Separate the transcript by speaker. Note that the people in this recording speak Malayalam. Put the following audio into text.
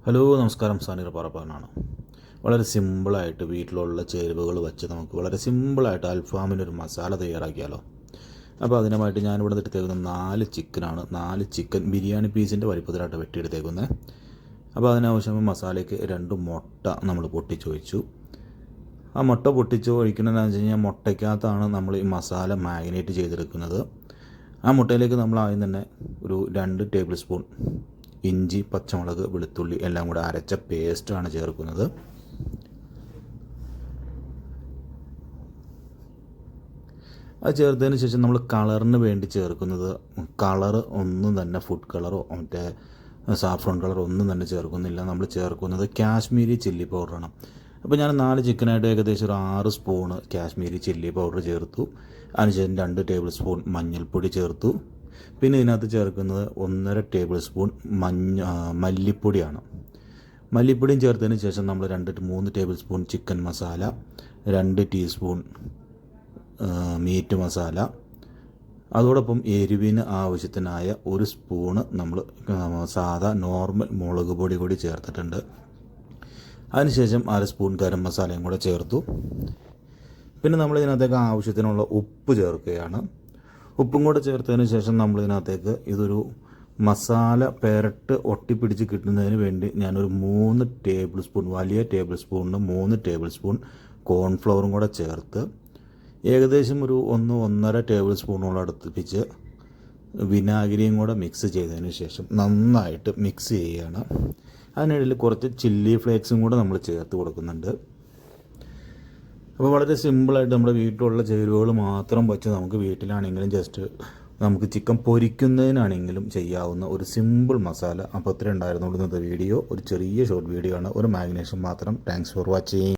Speaker 1: ഹലോ നമസ്കാരം, സാനിർ പറപ്പാനാണ്. വളരെ സിമ്പിളായിട്ട് വീട്ടിലുള്ള ചേരുവകൾ വെച്ച് നമുക്ക് വളരെ സിമ്പിളായിട്ട് അൽഫാമിനൊരു മസാല തയ്യാറാക്കിയാലോ. അപ്പോൾ അതിനുമായിട്ട് ഞാനിവിടെ എടുത്തേക്കുന്നത് 4 ചിക്കനാണ്. 4 ചിക്കൻ ബിരിയാണി പീസിൻ്റെ വലിപ്പത്തിലായിട്ട് വെട്ടിയെടുത്തേക്കുന്നത്. അപ്പോൾ അതിനാവശ്യമായ മസാലയ്ക്ക് 2 മുട്ട നമ്മൾ പൊട്ടിച്ച് ഒഴിച്ചു. ആ മുട്ട പൊട്ടിച്ച് ഒഴിക്കുന്നതെന്ന് വെച്ച് കഴിഞ്ഞാൽ മുട്ടയ്ക്കകത്താണ് നമ്മൾ ഈ മസാല മാരിനേറ്റ് ചെയ്തെടുക്കുന്നത്. ആ മുട്ടയിലേക്ക് നമ്മൾ ആദ്യം തന്നെ ഒരു 2 ടേബിൾ സ്പൂൺ ഇഞ്ചി, പച്ചമുളക്, വെളുത്തുള്ളി എല്ലാം കൂടെ അരച്ച പേസ്റ്റാണ് ചേർക്കുന്നത്. അത് ചേർത്തതിന് ശേഷം നമ്മൾ കളറിന് വേണ്ടി ചേർക്കുന്നത്, കളറ് ഒന്നും തന്നെ ഫുഡ് കളറോ മറ്റേ സാഫ്രോൺ കളറോ ഒന്നും തന്നെ ചേർക്കുന്നില്ല. നമ്മൾ ചേർക്കുന്നത് കാശ്മീരി ചില്ലി പൗഡറാണ്. അപ്പോൾ ഞാൻ 4 ചിക്കനായിട്ട് ഏകദേശം ഒരു 6 സ്പൂണ് കാശ്മീരി ചില്ലി പൗഡർ ചേർത്തു. അതിനുശേഷം 2 ടേബിൾ സ്പൂൺ മഞ്ഞൾപ്പൊടി ചേർത്തു. പിന്നെ ഇതിനകത്ത് ചേർക്കുന്നത് 1.5 ടേബിൾ സ്പൂൺ മല്ലിപ്പൊടിയാണ്. മല്ലിപ്പൊടിയും ചേർത്തതിന് ശേഷം നമ്മൾ 2-3 table spoon chicken masala, 2 teaspoon meet masala, അതോടൊപ്പം എരിവിന് ആവശ്യത്തിനായ 1 സ്പൂണ് നമ്മൾ സാധാ നോർമൽ മുളക് പൊടി കൂടി ചേർത്തിട്ടുണ്ട്. അതിനുശേഷം 1/2 സ്പൂൺ ഗരം മസാലയും കൂടെ ചേർത്തു. പിന്നെ നമ്മൾ ഇതിനകത്തേക്ക് ആവശ്യത്തിനുള്ള ഉപ്പ് ചേർക്കുകയാണ്. ഉപ്പും കൂടെ ചേർത്തതിന് ശേഷം നമ്മൾ ഇതിനകത്തേക്ക് ഇതൊരു മസാല പെരട്ട് ഒട്ടിപ്പിടിച്ച് കിട്ടുന്നതിന് വേണ്ടി ഞാനൊരു 3 ടേബിൾ സ്പൂൺ, വലിയ ടേബിൾ സ്പൂണിന് 3 ടേബിൾ സ്പൂൺ കോൺഫ്ലവറും കൂടെ ചേർത്ത് ഏകദേശം ഒരു 1-1.5 ടേബിൾ സ്പൂണോളം അടുപ്പിച്ച് വിനാഗിരിയും കൂടെ മിക്സ് ചെയ്തതിന് ശേഷം നന്നായിട്ട് മിക്സ് ചെയ്യുകയാണ്. അതിനിടയിൽ കുറച്ച് ചില്ലി ഫ്ലേക്സും കൂടെ നമ്മൾ ചേർത്ത് കൊടുക്കുന്നുണ്ട്. അപ്പോൾ വളരെ സിമ്പിളായിട്ട് നമ്മുടെ വീട്ടിലുള്ള ചേരുവകൾ മാത്രം വെച്ച് നമുക്ക് വീട്ടിലാണെങ്കിലും ജസ്റ്റ് നമുക്ക് ചിക്കൻ പൊരിക്കുന്നതിനാണെങ്കിലും ചെയ്യാവുന്ന ഒരു സിമ്പിൾ മസാല. അപ്പോൾ ഇത്രയും ഉണ്ടായിരുന്നുള്ളൂ ഇന്നത്തെ വീഡിയോ. ഒരു ചെറിയ ഷോർട്ട് വീഡിയോ ആണ്, ഒരു മാഗ്നേഷൻ മാത്രം. Thanks for watching.